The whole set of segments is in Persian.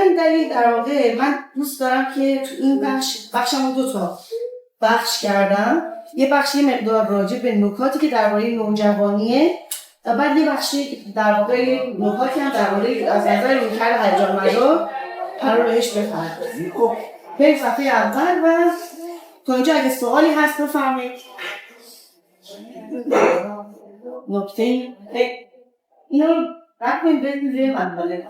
همین دلیل در واقع من دوست دارم که تو این بخشمو 2 تا بخش کردم. یه بخش یه مقدار راجع به نکاتی که درباره نوجوانیه و بعد یه بخشی در واقع نکاتی هم درباره از نظر رویکرد هیجان مدار قرار بهش بپردازیم. خب بریم صفحه اول و تا اینجا اگه سوالی هست بفرمایید. نکته اینو رد کنید برید روی منبله.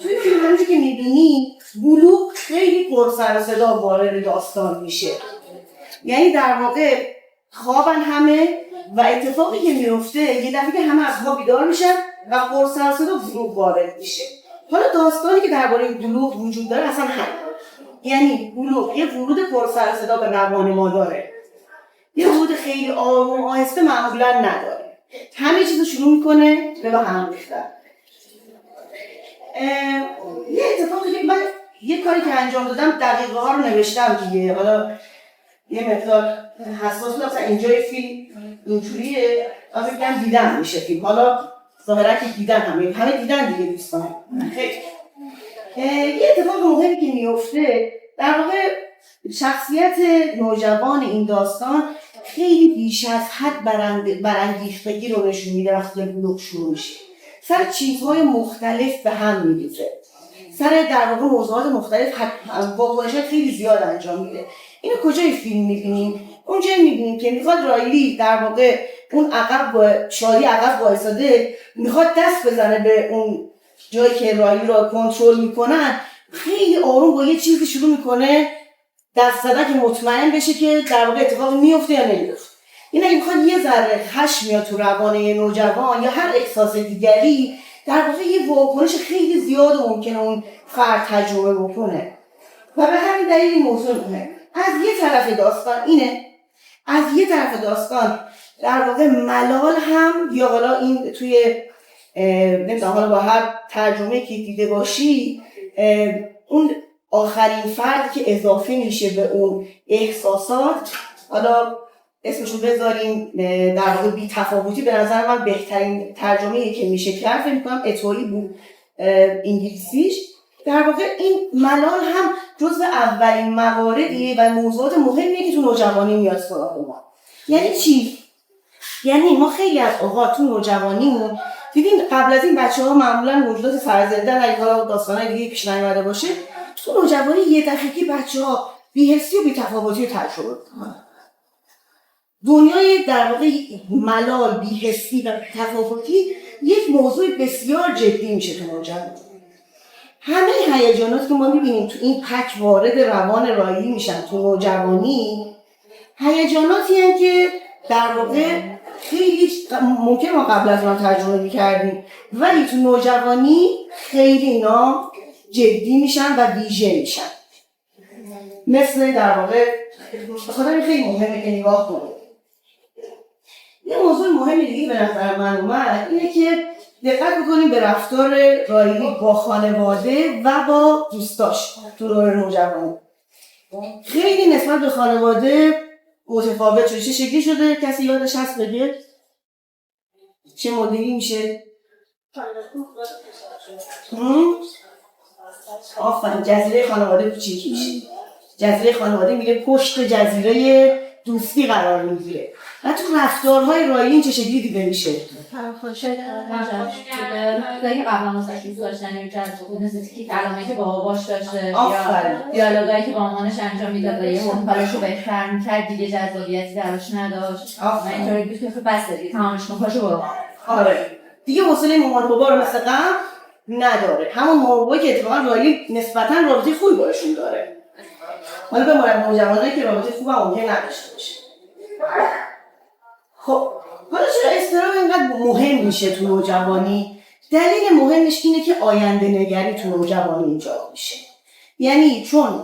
توی فیلم همونجور که می‌بینی بلوغ خیلی پر سر و صدا وارد داستان میشه. یعنی در واقع خوابن همه و اتفاقی که میفته یه دفعه که همه از خواب بیدار میشن و پر سر و صدا بلوغ وارد میشه. حالا داستانی که درباره بلوغ وجود داره اصلا همین. یعنی بلوغ یه ورود پر سر و صدا به روان ما داره. یه ورود خیلی آروم و آهسته معمولا نداره. همه چیزو شروع میکنه به هم ریختن. یه اتفاقی که من یه کاری که انجام دادم دقیقه ها رو نوشتم دیگه. حالا یه مقدار حساس بودم مثلا اینجای فیلم اینجوریه و فکر کنم دیدن میشه فیلم. حالا ظاهرا که دیدن همه دیدن دیگه دوستان. خیلی یه اتفاق مهمی که میفته در واقع شخصیت نوجوان این داستان خیلی بیش از حد برانگیختگی رو نشون میده وقتی بلوغ شروع میشه. سر چیزهای مختلف به هم میریزه. سر در واقع موضوعات مختلف واکنش‌های خیلی زیاد انجام میده. اینو کجای فیلم میبینیم؟ اونجایی میبینیم که میخواد رایلی در واقع اون عقب شادی عقب وایساده میخواد دست بزنه به اون جایی که رایلی رو کنترل میکنن، خیلی آروم با یه چیزی شروع میکنه دست زدن که مطمئن بشه که در واقع اتفاقی میفته یا نمیفته. این اگه میخواد یه ذره خشم میاد تو روان نوجوان یا هر احساس دیگری، در واقع یه واکنش خیلی زیاد ممکنه اون فرد تجربه بکنه و به همین دلیل این موضوع مهمه. از یه طرف داستان اینه، از یه طرف داستان در واقع ملال هم یا حالا این توی نمیدونم حالا با هر ترجمه که دیده باشی اون آخرین فرد که اضافه میشه به اون احساسات، حالا اسمشو بذاریم در واقع بی تفاوتی، به نظر من بهترین ترجمه‌ای که میشه کرد فکر می‌کنم اتوری بود انگلیسیش. در واقع این ملال هم جزو اولین مواردیه و موضوعات مهمیه که تو نوجوانی میاد سراغ ما. یعنی چی؟ یعنی ما خیلی از اوقات تو نوجوانیمون دیدیم قبل از این بچه‌ها معمولاً موجودات سرزنده‌ن، اگه حالا داستانای دیگه پیش نیامده باشه، تو نوجوانی یه دفعه‌ای بچه‌ها بی‌حسی و بی‌تفاوتی رو تجربه می‌کنن. دنیای در واقع ملال، بی‌حسی و تفاوتی یک موضوع بسیار جدی میشه تو نوجوانی. همه هیجاناتی که ما می‌بینیم تو این پک وارد روان رایلی میشن تو نوجوانی، هیجاناتی هستند که در واقع خیلی ممکن ما قبل از اون تجربه می‌کردیم ولی تو نوجوانی خیلی اینا جدی میشن و ویژه میشن. مثل در واقع بخاطر خیلی مهمه که نگاه کنیم. یه موضوع مهمی دیگه به نظر من اومد اینه که دقت بکنیم به رفتار رایلی با خانواده و با دوستاش تو دور نوجوانی. خیلی نسبت به خانواده متفاوت شده. چه شکلی شده؟ کسی یادش هست بگه؟ چه مدلی میشه؟ آفرین، جزیره خانواده کوچیک میشه. جزیره خانواده میره پشت جزیره دوستی قرار میگیره. و تو رفتارهای رایلی چه شکلی دیده میشه؟ پرخوشه که قبلا واسه دوست داشتن یا جذب نزدیکی کلامایی که باباش داشته یا دیالوگایی که با مامانش انجام میداد و یه حالشو بهتر میکرد دیگه جذابیتی براش نداشت. و اینطوری بود که بس دیگه تمامش کن پاشو برو. آره دیگه حوصله مامان بابا رو مثل قبل نداره. همون مامان‌بابایی که اتفاقا رایلی نسبتاً رابطه خوبی باشون داره. حالا به مورد نوجوانایی که رابطه خوب هم ممکن نداشته باشه. خب حالا چرا اضطراب اینقدر مهم میشه تو نوجوانی؟ دلیل مهمش اینه که آینده نگری تو نوجوانی ایجاد میشه. یعنی چون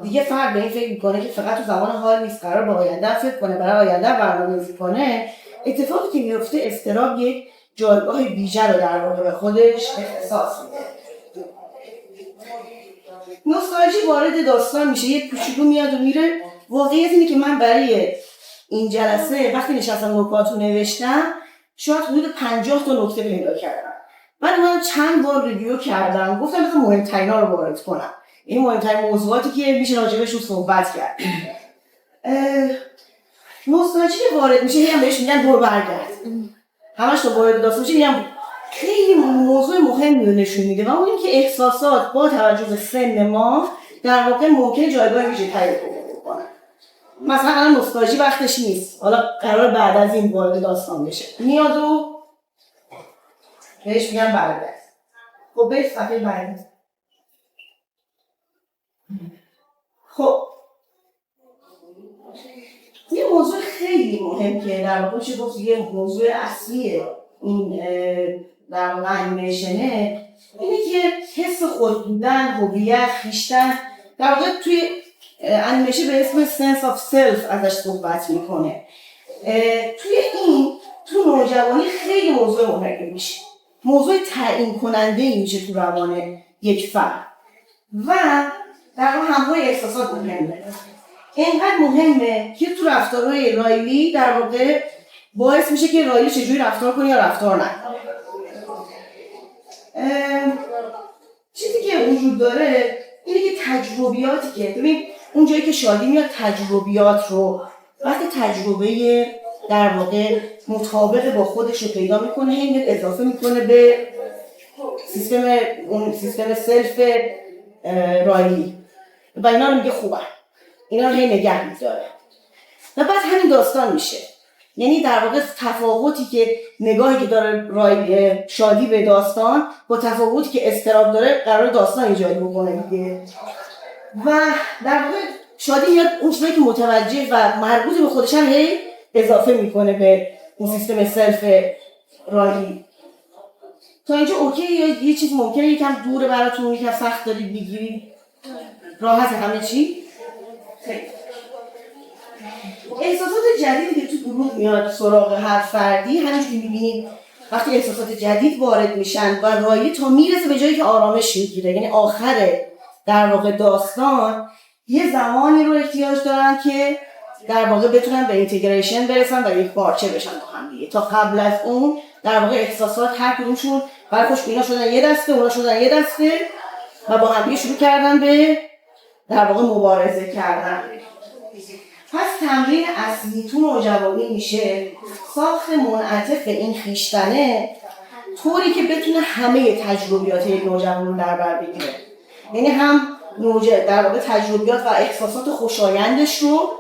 دیگه فرد به این فکر میکنه که فقط تو زمان حال نیست، قرار به آینده فکر کنه، برای آینده برنامه‌ریزی کنه. اتفاقی که میفته اضطراب یک جایگاه ویژه رو در واقع به خودش احساس میده. نوستالژی وارد داستان میشه، یه کوچولو میاد و میره. واقعیت اینه که من برای این جلسه وقتی نشستم نکاتو نوشتم شاید حدود 50 تا نکته پیدا کردم. من چند بار ریویو کردم، گفتم مثلا مهمترینا رو وارد کنم. این مهمترین موضوعاتی که میشه راجبش رو صحبت کرد. نوستالژی که وارد میشه هم بهش میگن برو برگرد. همش تو وارد داستان میشه میگم خیلی موضوع مهمی رو نشون میده و اون اینکه احساسات با توجه به سن ما در واقع ممکنه جایگاه ویژه‌ای پیدا کنه. مثلا الان نوستالژی وقتش نیست. حالا قرار بعد از این وارد داستان بشه. میاد و بهش میگن برگرد. خب برید صفحه بعدی. خب یه موضوع خیلی مهم که در واقع میشه گفت یه موضوع اصلیه این در واقع انیمیشنه، اینه که حس خود بودن، هویت، خویشتن در واقع توی انیمیشن به اسم sense of self ازش صحبت میکنه. توی این تو نوجوانی خیلی موضوع مهمی میشه، موضوع تعیین کننده ای میشه تو روان یک فرد و در واقع همراه احساسات مهمه. اینقدر مهمه که تو رفتارهای رایلی در واقع باعث میشه که رایلی چجوری رفتار کنه یا رفتار نکنه. چیزی که وجود داره اینه که تجربیاتی که ببین اون جایی که شادی میاد تجربیات رو وقتی تجربه در واقع مطابق با خودش رو پیدا میکنه این اضافه میکنه به سیستم سلف رایلی و اینا رو میگه خوبه، اینا رو هی نگه می‌داره و بعد همین داستان میشه. یعنی در واقع تفاوتی که نگاهی که داره شادی به داستان با تفاوتی که اضطراب داره قرار داستان ایجاد بکنه دیگه. و در واقع شادی میاد اون چیزایی که متوجه و مربوط به خودش هم هی اضافه میکنه به اون سیستم سلف رایلی. تا اینجا اوکی یا یه چیز ممکنه یکم دوره براتون، یکم سخت دارید میگیرید؟ راحت همه چی؟ احساسات جدیدی که تو گروه میاد سراغ هر فردی، همینجور که میبینید وقتی احساسات جدید وارد میشن و رایلی تا میرسه به جایی که آرامش میگیره، یعنی آخر در واقع داستان یه زمانی رو احتیاج دارن که در واقع بتونن به اینتگریشن برسن و یک پارچه بشن با هم دیگه. تا قبل از اون در واقع احساسات هر کدومشون برای خوش اینا شدن یه دسته، اونا شدن یه دسته و با هم دیگه شروع کردن به در واقع مبارزه کردن. پس تمرین اصلی تو نوجوانی میشه ساخت منعطف این خویشتنه طوری که بتونه همه تجربیات یک نوجوان رو در بر بگیره. یعنی هم در واقع تجربیات و احساسات خوشایندش رو،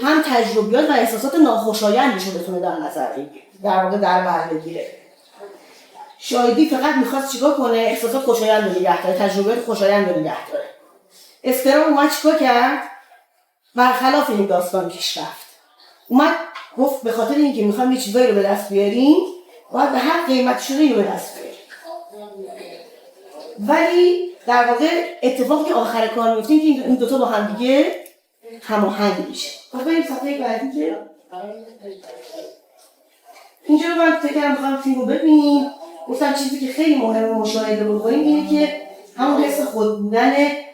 هم تجربیات و احساسات ناخوشایندش رو بتونه در نظر بگیره، در واقع در بر بگیره. شایدی فقط میخواست چیکار کنه؟ احساسات خوشایند رو نگه داره، تجربیات خوشایند رو نگه داره. اضطراب اومد چیکار کرد؟ برخلاف این داستان پیش رفت. اومد گفت به خاطر اینکه میخوام یه چیزایی رو به دست بیاریم باید به هر قیمت شده اینو به دست بیاریم. ولی در واقع اتفاقی که آخر کار میفته که این دوتا با هم دیگه هماهنگ میشه. خب بریم صفحه بعدی که اینجا رو من فکر کردم میخوام فیلم رو ببینیم. گفتم چیزی که خیلی مهمه مشاهده بکنیم اینه که همون حس خود بودن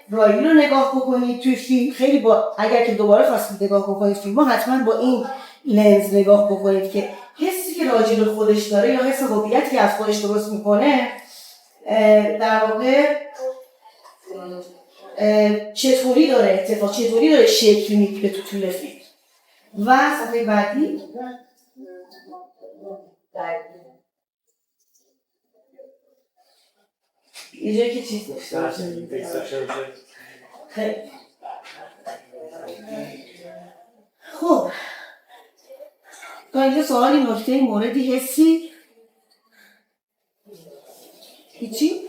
رایلی رو نگاه بکنید توی فیلم. خیلی اگر که دوباره خواستید نگاه بکنید فیلم ها حتما با این لنز نگاه بکنید که حسی که راجع به خودش داره یا حس هویتی که از خودش درست میکنه در واقع چطوری داره شکل میگیره تو طول فیلم. و صفحه بعدی یه جایی که چیز داشته خیلی خب تا اینجا سوالی نکته موردی حسی؟ هیچی؟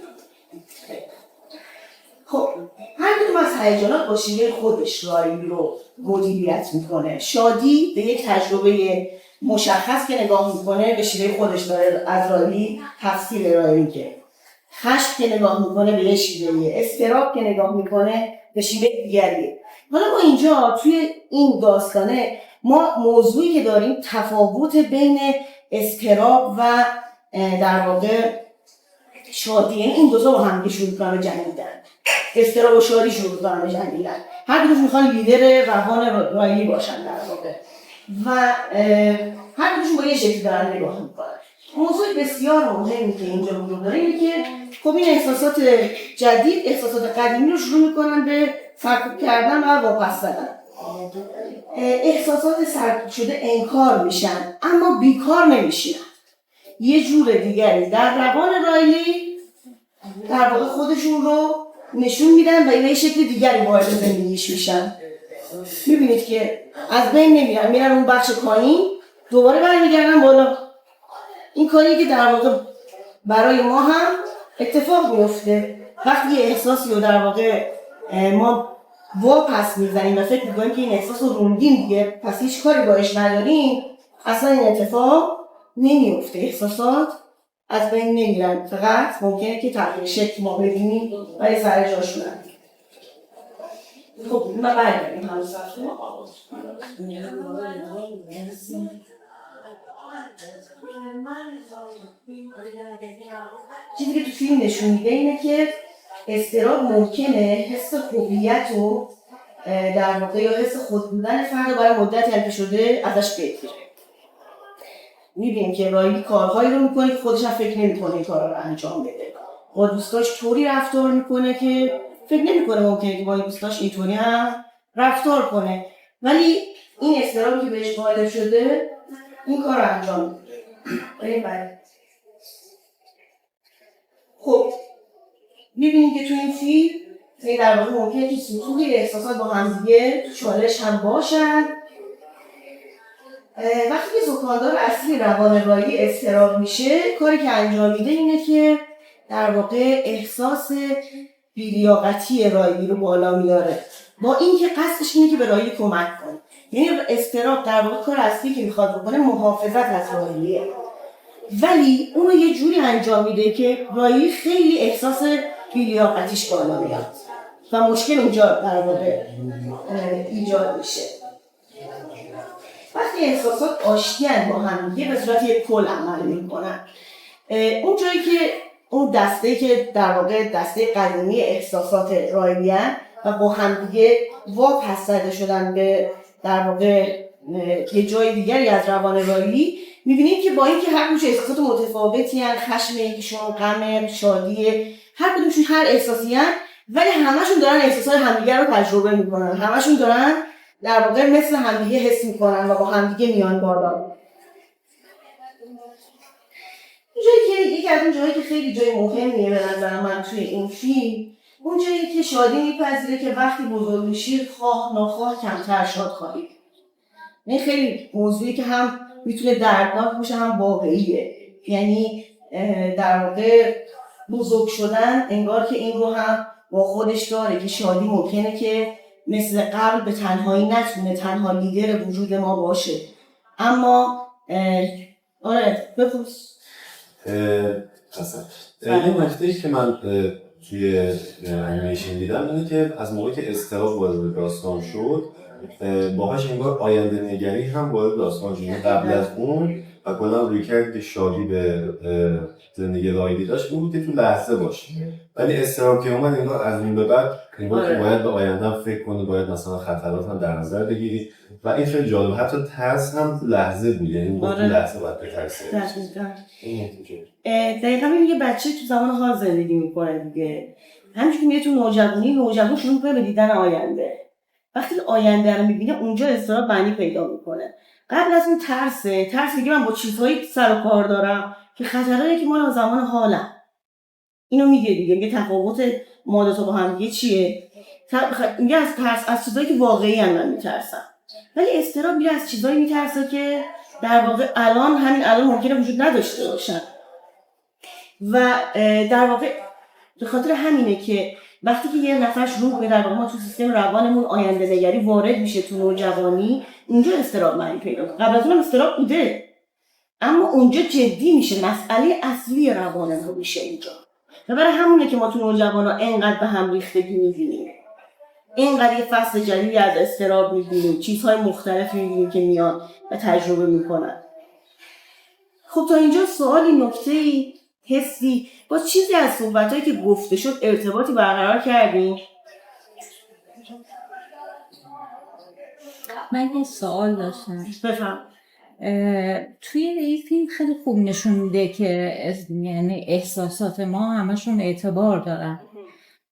خب هر کدوم از هیجانات با شیوه خودش رایلی رو مدیریت میکنه. شادی به یک تجربه مشخص که نگاه میکنه به شیوه خودش داره از رایلی تفصیل ارائه میده. خشم که نگاه میکنه به یه شیوه، اضطراب که نگاه میکنه به شیوه دیگریه. حالا ما اینجا توی این داستانه ما موضوعی که داریم تفاوت بین اضطراب و در واقع شادی، یعنی این دو تا با هم شروع میکنن به جنگیدن. اضطراب و شادی شروع میکنن به جنگیدن. هر کدومشون میخوان لیدر روان رایلی باشن در واقع و هر کدومشون با یه شکلی دارن نگاه میکنن. موضوع بسیار مهمی که اینجا وجود داره اینه که خب این احساسات جدید، احساسات قدیمی رو شروع میکنن به فرق کردن و واپس زدن. احساسات سرکوب شده انکار میشن اما بیکار نمیشن. یه جور دیگری در روان رایلی در واقع خودشون رو نشون میدن و یه شکل دیگری وارد زندگیش میشن. میبینید که از بین نمیرن، میرن اون بخش پایین، دوباره برمیگردن بالا. این کاری که در واقع برای ما هم اتفاق میفته وقتی یه احساسی رو در واقع ما واپس میزنیم و فکر میکنیم که این احساس رو روندیم دیگه پس هیچ کاری باش نداریم، اصلا این اتفاق نمیفته. احساسات از بین نمیرن، فقط ممکنه که تغییر شکل ما ببینیم و یه سر جاشونن. خب ما برگردیم هم سفته. چیزی که تو فیلم نشون میده اینه که اضطراب ممکنه حس هویت رو در واقع یا حس خود بودن فرد برای مدتی هم که شده ازش بگیره. میبینیم که رایلی کارهایی رو میکنه که خودش هم فکر نمیکنه این کارا رو انجام بده. با دوستاش طوری رفتار میکنه که فکر نمیکنه ممکنه که با دوستاش اینطوری هم رفتار کنه، ولی این اضطرابی که بهش غالب شده این کار رو انجام میده. خب میبینیم که تو این فیلم در واقع ممکنه که سطوح احساسات با هم دیگه چالش هم باشن. وقتی که سکاندار اصلی روان رایلی اضطراب میشه، کاری که انجام میده اینه که در واقع احساس بی‌لیاقتی رایلی رو بالا میاره با اینکه قصدش اینه که به رایلی کمک کنه. یعنی اضطراب در واقع کار اصلی که میخواد بکنه محافظت از رایلیه، ولی اونو یه جوری انجام میده که رایلی خیلی احساس بی‌لیاقتیش بالا میاد و مشکل اونجا در واقع ایجاد میشه. وقتی احساسات آشتی‌اند با هم دیگه به صورت یک کل عمل میکنن. اون جایی که اون دسته‌ای که در واقع دسته قدیمی احساسات رایلی‌اند و با هم دیگه واپس زده شدن به در واقع یه جای دیگری از روان رایلی، می‌بینیم که با اینکه هر کدومش احساسات متفاوتی هستند، خشم یکیشون، غم، شادی، هر کدومشون هر احساسی هستند، ولی همشون دارن احساسات همدیگه رو تجربه می‌کنن. همشون دارن در واقع مثل همدیگه حس می‌کنن و با همدیگه میان بالا. یکی از اون جایی که خیلی جای مهمیه به نظر من توی این فیلم، اون جایی که شادی میپذیره که وقتی بزرگ میشی خواه ناخواه کمتر شاد خواهی. این خیلی موضوعی که هم میتونه دردناک باشه هم واقعیه. یعنی در واقع بزرگ شدن انگار که این رو هم با خودش داره که شادی ممکنه که مثل قبل به تنهایی نتونه تنها لیدر وجود ما باشه. اما آره بپرس. یه نکته‌ای که من توی انیمیشن دیدم اینه که از موقعی که اضطراب وارد داستان شد باهاش انگار آینده نگری هم وارد داستان شد. قبل از اون و کلا رویکردی که شادی به زندگی رایلی داشت این بود که تو لحظه باشه، ولی اضطراب که اومد انگار از این به بعد انگار که باید به آینده فکر کنی، باید مثلا خطرات هم در نظر بگیری و این خیلی جالب. حتی ترس هم لحظه بود، یعنی تو لحظه باید بترسی. دقیقا یه بچه تو زمان حال زندگی میکنه دیگه. همینجور که میره تو نوجوان شروع میکنه به دیدن آینده. وقتی آینده رو میبینه اونجا اضطراب معنی پیدا میکنه. قبل از این ترس میگه من با چیزهایی سر و کار دارم که خطرایی که مال زمان حالم. اینو میگه دیگه، میگه تفاوت ما دو تا با هم دیگه چیه؟ میگه از ترس از چیزایی که واقعی من میترسم. ولی اضطراب میگه از چیزایی میترسه که در واقع همین الان ممکنه وجود نداشته باشن. و در واقع به خاطر همینه که وقتی که یه نفر شروع به در واقع ما تو سیستم روانمون آینده نگری وارد میشه تو نوجوانی، اونجا اضطراب معنی پیدا کنه. قبل از اون اضطراب بوده، اما اونجا جدی میشه، مسئله اصلی روانمون میشه اینجا. و برای همونه که ما تو نوجوانا اینقدر به هم ریختگی میبینیم، اینقدر یه فصل جدیدی از اضطراب میبینیم، چیزهای مختلفی میبینیم که میان و تجربه میکنن. خب تا اینجا سوالی، نکته‌ای، حسی با چیزی از صحبتایی که گفته شد ارتباطی برقرار کردیم؟ من یه سوال داشتم. بفهم. توی این فیلم خیلی خوب نشون میده که یعنی احساسات ما همشون اعتبار دارن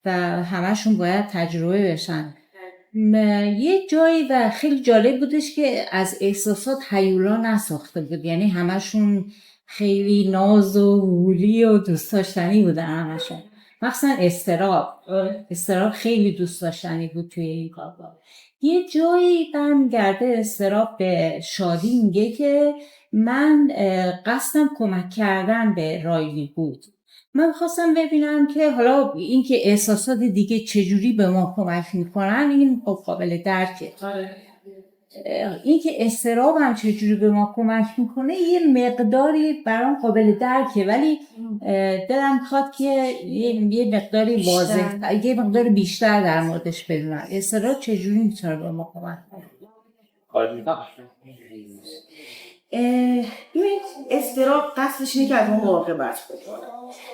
و همشون باید تجربه بشن. یه جایی و خیلی جالب بودش که از احساسات هیولا نساخته بود، یعنی همشون خیلی ناز و وولی و دوست داشتنی بودن همشون، مخصوصا استراب خیلی دوست داشتنی بود توی این کارگاه. یه جایی برمیگرده استراب به شادی، میگه که من قصدم کمک کردن به رایلی بود. من خواستم ببینم که حالا این که احساسات دیگه چجوری به ما کمک میکنن این قابل درکه. این که استراب هم چجوری به ما کمک میکنه یه مقداری برام قابل درکه، ولی دلم میخواد که یه مقداری واضح، یه مقدار بیشتر در موردش بدونم استراب چجوری میتونه به ما کمک کنه. ببینید استراب قصدش اینه که از ما مراقبت کنه.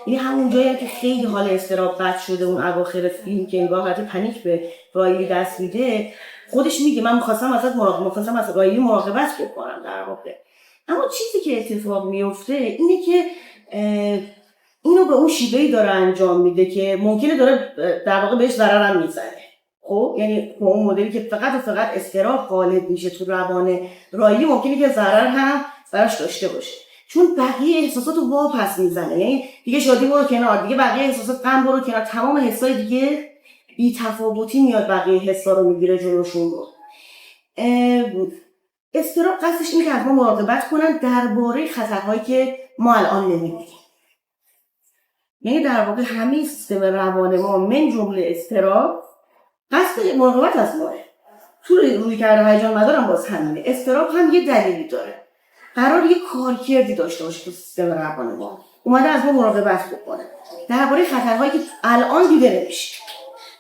یعنی همون جایی که خیلی حال استراب بد شده، اون اواخر فیلم که انگار حالت پنیک به رایلی دست میده، خودش میگه من می‌خواستم از رایلی مراقبت بکنم در واقع. اما چیزی که اتفاق میفته اینه که اینو به اون شیوهی داره انجام میده که ممکنه داره در واقع بهش ضرر هم میزنه. خب یعنی با اون مدلی که فقط و فقط استراب غالب میشه تو روان رایلی، ممکنه که ضرر هم براش داشته باشه، چون بقیه احساسات رو واپس میزنه. یعنی دیگه شادی برو کنار، دیگه بقیه احساسات غم برو کنار، تمام حسای دیگه بی تفاوتی میاد بقیه حسا رو میگیره جلوشون رو. استراب قصدش اینه که از ما مراقبت کنن درباره خطرهایی که ما الان نمی‌بینیم. یعنی در واقع همه سیستم روان ما من جمله استراب قصد مراقبت از ماه. تو روی کرده هیجان مدارم باز همینه. استراب هم یه دلیلی داره، قرار یه کارکردی داشته باشه تو سیستم روان ما، اومده از ما مراقبت بکنه درباره خطرهایی که الان دیده نمیشه.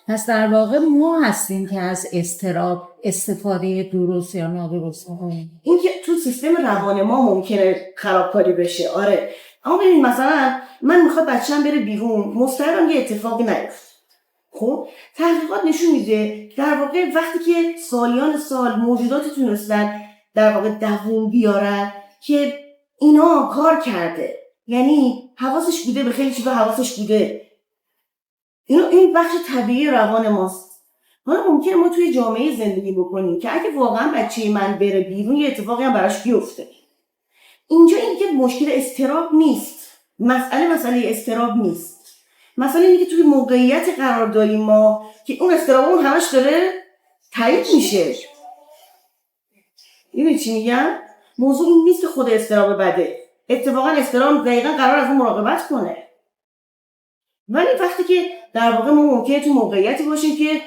پس در واقع ما هستیم که از استراب استفاده درست یا نادرست کنیم. این که تو سیستم روان ما ممکنه خرابکاری بشه، آره. اما ببین مثلا من میخواد بچه‌م بره بیرون، مستقیما یه اتفاقی نیفته. خب تحقیقات نشون میده در واقع وقتی که سالیان سال موجوداتی تونستن در واقع دووم بیارن که اینا کار کرده، یعنی حواسش بوده، به خیلی چیزا حواسش بوده، این بخش طبیعی روان ماست. حالا ممکنه ما توی جامعه زندگی بکنیم که اگه واقعا بچه من بره بیرون یه اتفاقی هم براش بیفته. اینجا این که مشکل استراب نیست، مسئله استراب نیست. مثلا اینکه توی موقعیت قرار داریم ما که اون استرابمون همش داره تایید میشه. می‌دونی چی میگم؟ موضوع این نیست که خود استراب بده. اتفاقا استراب دقیقاً قرار از اون مراقبت کنه. ولی وقتی که در واقع ما ممکنه تو موقعیتی باشیم که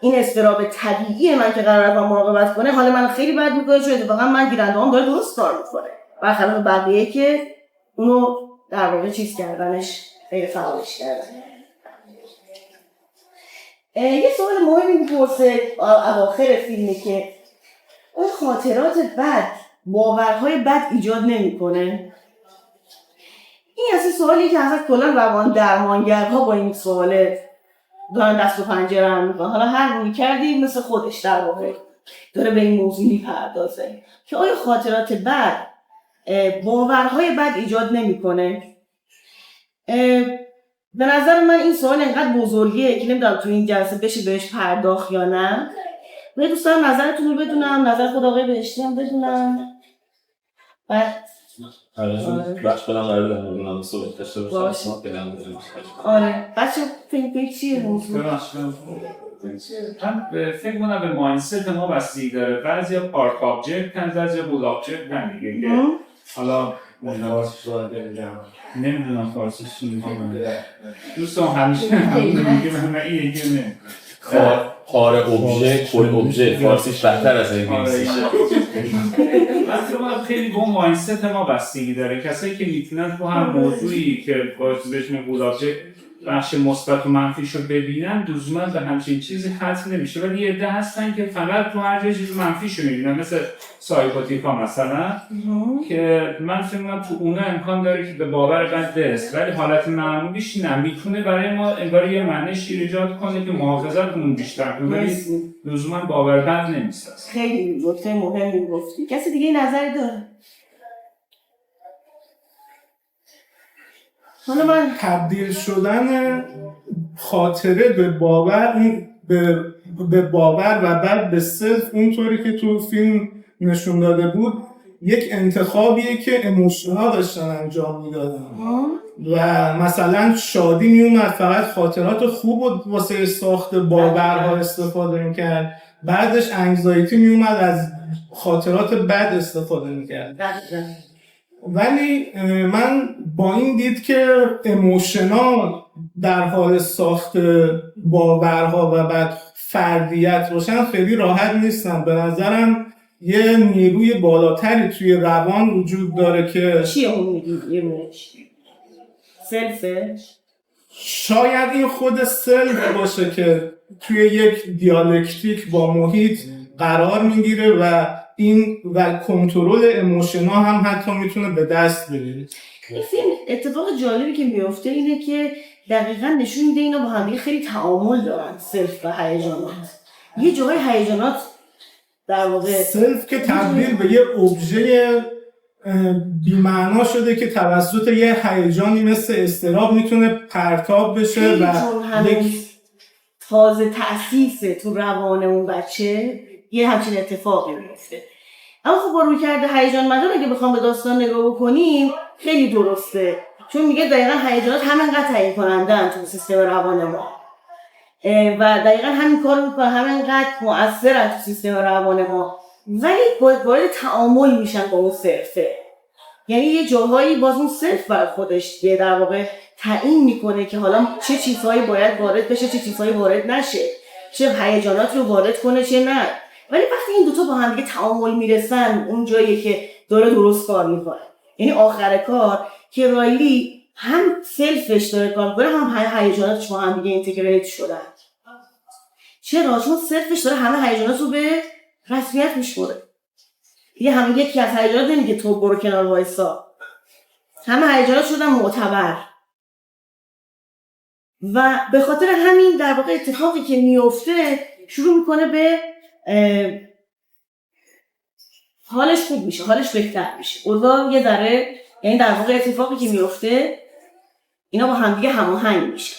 این استراب طبیعیه من که قرار از مراقبت کنه، حال من خیلی بد میکنه، چون اتفاقا من گیرنده‌ام داره درست کار میکنه. برخلاف بقیه که اونو در واقع چیز کردنش غیر فعالش کردن. یه سوال مهمی میپرسه اواخر فیلمه که اون خاطرات بد باورهای بد ایجاد نمیکنه. این اصلا سوالی که اصلا کلا روان درمانگرها با این سوال دارن دست و پنجه هم میکنن. حالا هر روی کردی مثل خودش در واقع داره به این موضوع میپردازه که آیا خاطرات بد باورهای بد ایجاد نمیکنه. به نظر من این سوال انقدر بزرگیه که نمیدونم تو این جلسه بشه بهش پرداخت یا نه. من دوست دارم نظرتون رو بدونم، نظر خود آقای بهشتی هم بدونم. بخش بدم قرار دارم صحبت داشته باشم. آره بچه فکر چیه موضوع؟ من فکر کنم به مایندست ما بستگی داره. بعضی ها پارک آبجکت هست، بعضی ها بول آبجکت هم دیگه. حالا نمیدونم فارسیش چی میگه. دوستان همیشه همون میگه من این یکی نه. خار اوبژکت، فول اوبژکت فارسیش بهتر از انگلیسیشه. من فکر کنم خیلی به مایندست ما بستگی داره. کسایی که میتونن تو هر موضوعی که بهش میگن بول آبجکت بخش مثبت و منفیش رو ببینن لزوما به همچین چیزی ختم نمیشه، ولی یه عده هستن که فقط تو هر جای چیز منفیش رو میبینن، مثل سایکوتیکا مثلا که من فکر می‌کنم تو اونا امکان داره که به باور بد برسه، ولی حالت معمولیش نه، میتونه برای ما انگار یه معنی شیر ایجاد کنه که محافظتمون بیشتر کنه، ولی لزوما باور بد نمیسازه. خیلی نکته مهمی گفتی. کسی دیگه نظری داره؟ حالا من تبدیل شدن خاطره به باور، به باور و بعد به سلف، اونطوری که تو فیلم نشون داده بود، یک انتخابیه که اموشن‌ها داشتن انجام میدادن و مثلا شادی میومد فقط خاطرات خوب و واسه ساخت باورها استفاده میکرد، بعدش انگزایتی میومد از خاطرات بد استفاده میکرد. ولی من با این دید که اموشنال در حال ساخت باورها و بعد فردیت باشن خیلی راحت نیستن. به نظرم یه نیروی بالاتری توی روان وجود داره که چیه اون میگی؟ سلفه؟ شاید این خود سلف باشه که توی یک دیالکتیک با محیط قرار میگیره و کنترل اموشنا هم حتی میتونه به دست بگیره. این فیلم اتفاق جالبی که میفته اینه که دقیقاً نشون میده اینا با هم خیلی تعامل دارن، سلف و هیجانات. یه جای هیجانات در واقع سلف که تبدیل به یه ابژه بی‌معنا شده که توسط یه هیجانی مثل اضطراب میتونه پرتاب بشه و یک تازه تأسیس تو روان اون بچه یه همچین اتفاقی میفته. اما خب با روی کرده هیجان مدار اگه بخوام به داستان نگاه بکنیم خیلی درسته، چون میگه دقیقاً هیجانات همینقدر تعیین کنندن تو سیستم روان ما و دقیقاً همین کارو میکنن، همینقدر مؤثرن تو سیستم روان ما، ولی وارد تعامل میشن با اون صرفه. یعنی یه جاهایی باز اون صرف بر خودش یه در واقع تعیین میکنه که حالا چه چیزهایی باید وارد بشه، چه چیزهایی وارد نشه، چه هیجانات رو وارد کنه چه نه. ولی وقتی این دوتا با هم دیگه تعامل میرسن اون جایی که داره درست کار میکنه، یعنی آخر کار که رایلی هم سلفش داره کار میکنه هم هیجاناتش با هم دیگه اینتگریت شدن. چرا؟ چون سلفش داره همه هیجانات رو به رسمیت میشوره. یه همه یکی از هیجانات نمیگه تو برو کنار وایسا، همه هیجانات شدن معتبر و به خاطر همین در واقع اتفاقی که میفته شروع میکنه به حالش خوب میشه، حالش بهتر میشه، اوضاع یه ذره، یعنی در واقع اتفاقی که میفته اینا با هم دیگه هماهنگ میشه.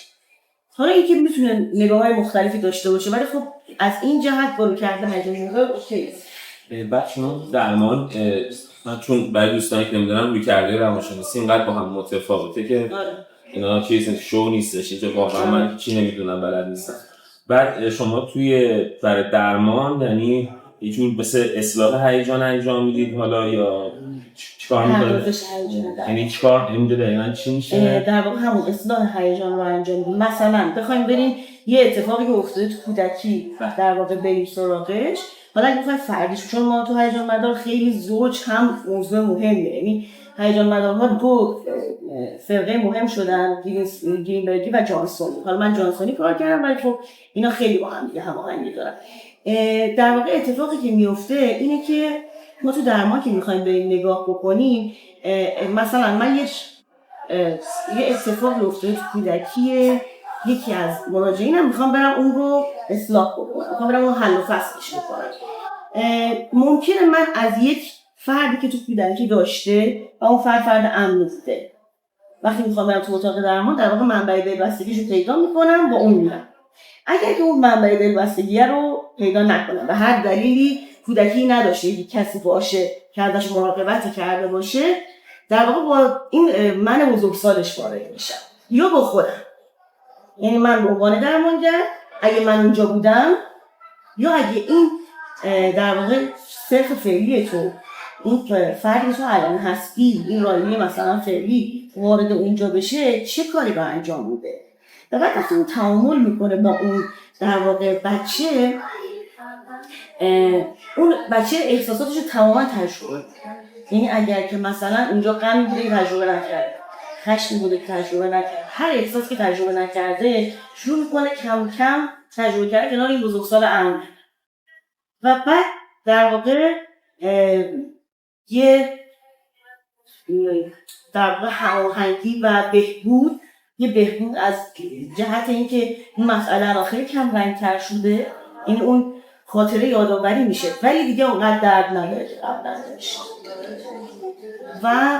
حالا اینکه میتونه نگاه‌های مختلفی داشته باشه، ولی خب از این جهت برو کرده هیجان اوکی. بچه‌ها درمان من چون برای دوستانی که نمیدونم روی کرده روانشناسی اینقدر با هم متفاوته که اینا چیزی شو نیستش، اینجا واقعا من چی نمیدونم بلد نیستم. بعد شما توی برای درمان یعنی یه جور مثل اصلاح هیجان انجام میدید حالا یا چیکار میکنید؟ یعنی چیکار اینجا دقیقاً چی میشه؟ در واقع همون اصلاح هیجان رو انجام میدیم. مثلا بخوایم بریم یه اتفاقی که افتاده تو کودکی در واقع بریم سراغش، حالا اگه بخوایم فردیش، چون ما تو هیجان مدار خیلی زوج هم موضوع مهمه، یعنی هیجان مدارها دو فرقه مهم شدن، گرینبرگی و جانسونی. حالا من جانسونی کار کردم ولی خب اینا خیلی با هم دیگه هماهنگی دارن. در واقع اتفاقی که میفته اینه که ما تو درمان که میخوایم به این نگاه بکنیم، مثلا من یه اتفاقی افتاده تو کودکی یکی از مراجعینم، میخوام برم اون رو اصلاح بکنم، میخوام برم اون حل و فصلش بکنم. ممکنه من از یک فردی که تو کودکی داشته و اون فرد امنی بوده، وقتی میخوام برم تو اتاق درمان در واقع منبع دلبستگیش رو پیدا میکنم، با اون میرم. اگر که اون منبع دلبستگی رو پیدا نکنم و هر دلیلی کودکی نداشته، یکی کسی باشه که ازش مراقبت کرده باشه، در واقع با این من بزرگسالش وارد میشم یا با خودم. یعنی من به عنوان درمانگر اگه من اونجا بودم، یا اگه این در واقع صرف فعلی تو، این فردی تو الان هستی، این رایلی مثلا فعلی وارد اونجا بشه، چه کاری رو انجام میده؟ و بعد وقتی اون تعامل میکنه با اون در واقع بچه، اون بچه احساساتش رو تماما تجربه. یعنی اگر که مثلا اونجا غم بوده تجربه نکرده، خشمی بوده که تجربه نکرده، هر احساس که تجربه نکرده شروع میکنه کم کم تجربه کرده کنار این بزرگسال امن و بعد در واقع یه در واقع هماهنگی و بهبود، یه بهبود از جهت اینکه این مسئله را خیلی کم رنگ‌تر شده، این اون خاطره یادآوری میشه ولی دیگه اونقدر درد نداره قبلا داشت. و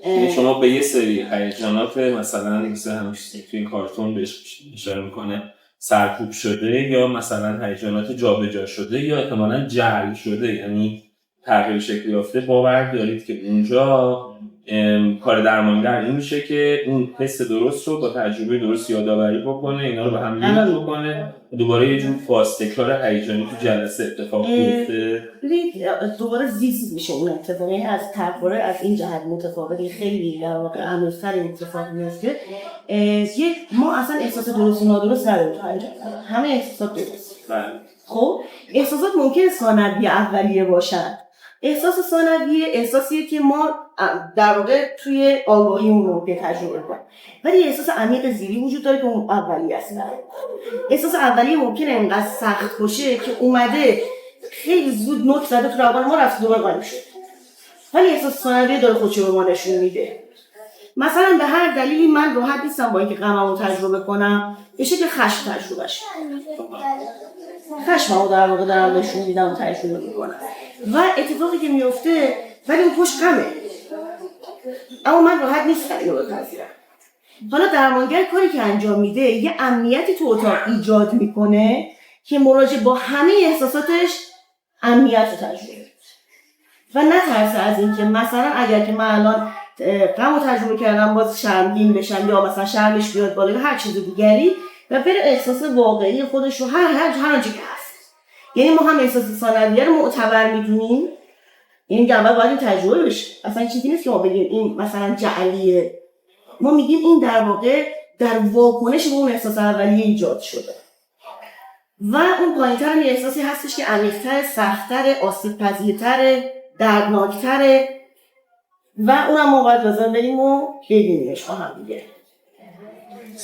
یعنی شما به یه سری هیجانات مثلا مثل همیشه توی این کارتون بهش اشاره میکنه سرکوب شده یا مثلا هیجانات جابجا شده یا احتمالاً جعل شده، یعنی تغییر شکل یافته، باور دارید که اونجا کار درمانگر این میشه که اون حس درست رو با تجربه درست یادآوری بکنه، اینا رو به هم لینک بکنه، دوباره یه جور فاز-تکرار هیجانی تو جلسه اتفاق بیفته. دوباره زیست میشه اون اتفاق، یعنی از تفکر از این جهت متفاوتی، خیلی در واقع عمیق‌تر این اتفاق میفته. ما اصلا احساس درست و نادرست نداریم، همه احساسات درست. خب احساسات ممکنه ثانوی اولیه باشن. احساس ثانویه احساسیه که ما در واقع توی آگاهیمون ممکن تجربه کنیم، ولی احساس عمیق زیری وجود داره که اون اولیه است. احساس اولیه ممکنه اینقدر سخت باشه که اومده خیلی زود نوک زده تو روان ما، رفت دوباره قایم شد، ولی احساس ثانویه داره خودشو به ما نشون میده. مثلا به هر دلیلی من راحت نیستم با اینکه غممو تجربه کنم، به شکل خشم تجربه شه، خشممو در واقع دارم نشون میدم و تجربه میکنم و اتفاقی که میفته ولی اون پشت غمه، اما من راحت نیستم اینو بپذیرم. حالا درمانگر کاری که انجام میده یه امنیتی تو اتاق ایجاد میکنه که مراجع با همه احساساتش امنیت رو تجربه و نترسه از اینکه مثلا اگر که من الان غم رو تجربه کردم باز شرمگین بشم یا مثلا شرمش بیاد بالا یا هر چیز دیگری و بره احساس واقعی خودش رو هر آنچه که هست. یعنی ما هم احساس ثانویه رو معتبر میدونیم، یعنی اول باید این تجربه بشه، اصلا چیزی نیست که ما بگیم این مثلا جعلیه، ما میگیم این در واقع در واکنش به اون احساس اولیه ایجاد شده و اون پایین‌تر یه احساسی هستش که عمیق‌تر، سخت‌تر، آسیب‌پذیرتر، دردناک‌تره و اونم ما باید لازم بریم و ببینیمش با هم دیگه.